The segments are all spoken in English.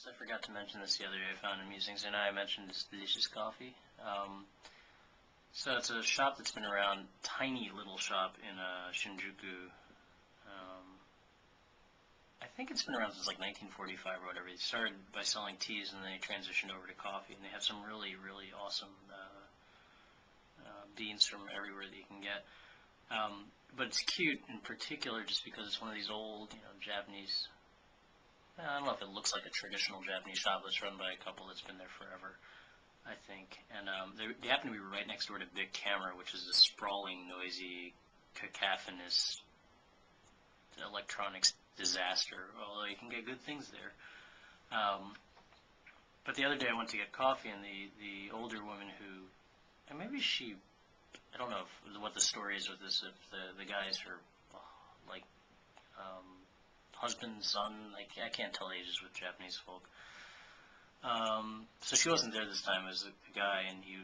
I forgot to mention this the other day. I found amusing. So now I mentioned this delicious coffee. So it's a shop that's been around, tiny little shop in Shinjuku. I think it's been around since like 1945 or whatever. They started by selling teas and then they transitioned over to coffee, and they have some really, really awesome beans from everywhere that you can get. But it's cute in particular just because it's one of these old, Japanese. I don't know if it looks like a traditional Japanese shop that's run by a couple that's been there forever, I think. And they happen to be right next door to Big Camera, which is a sprawling, noisy, cacophonous electronics disaster, although you can get good things there. But the other day I went to get coffee, and the older woman who, and maybe she, I don't know what the story is with this, if the guy is her, like, husband, son, I can't tell ages with Japanese folk. So she wasn't there this time. It was a guy, and we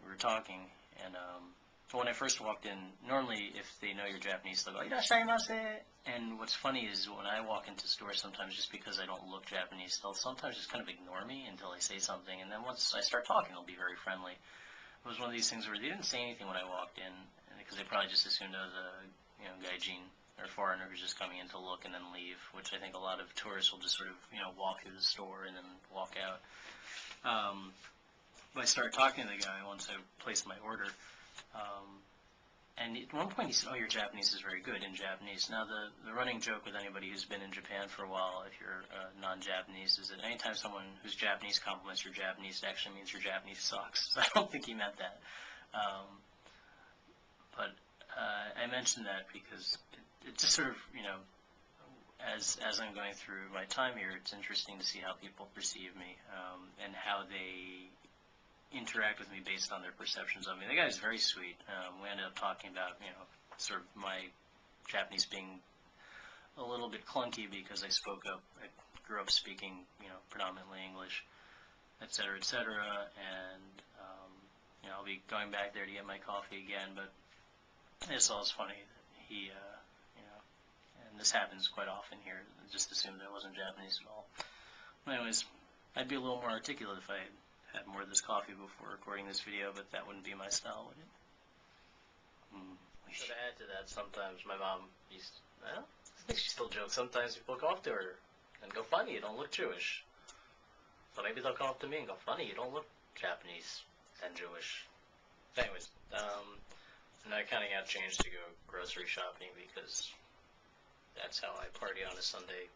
were talking, and when I first walked in, normally if they know you're Japanese, they'll go, "Irashaimase." And what's funny is when I walk into stores sometimes, just because I don't look Japanese, they'll sometimes just kind of ignore me until I say something, and then once I start talking, they'll be very friendly. It was one of these things where they didn't say anything when I walked in, because they probably just assumed I was a, gaijin, or foreigner who's just coming in to look and then leave, which I think a lot of tourists will just sort of, walk through the store and then walk out. But I started talking to the guy once I placed my order, and at one point he said, "Oh, your Japanese is very good," in Japanese. Now, the running joke with anybody who's been in Japan for a while, if you're non-Japanese, is that anytime someone who's Japanese compliments your Japanese, it actually means your Japanese sucks. So I don't think he meant that. But I mentioned that because it just sort of, as I'm going through my time here, it's interesting to see how people perceive me, and how they interact with me based on their perceptions of me. The guy's very sweet. We ended up talking about, sort of my Japanese being a little bit clunky because I grew up speaking, predominantly English, et cetera, and, I'll be going back there to get my coffee again, but it's always funny that he, and this happens quite often here, just assumed I wasn't Japanese at all. Anyways, I'd be a little more articulate if I had more of this coffee before recording this video, but that wouldn't be my style, would it? So to add to that, sometimes my mom I think she still jokes, sometimes people come up to her and go, "Funny, you don't look Jewish." So maybe they'll come up to me and go, "Funny, you don't look Japanese and Jewish." Anyways, and I kind of got changed to go grocery shopping because that's how I party on a Sunday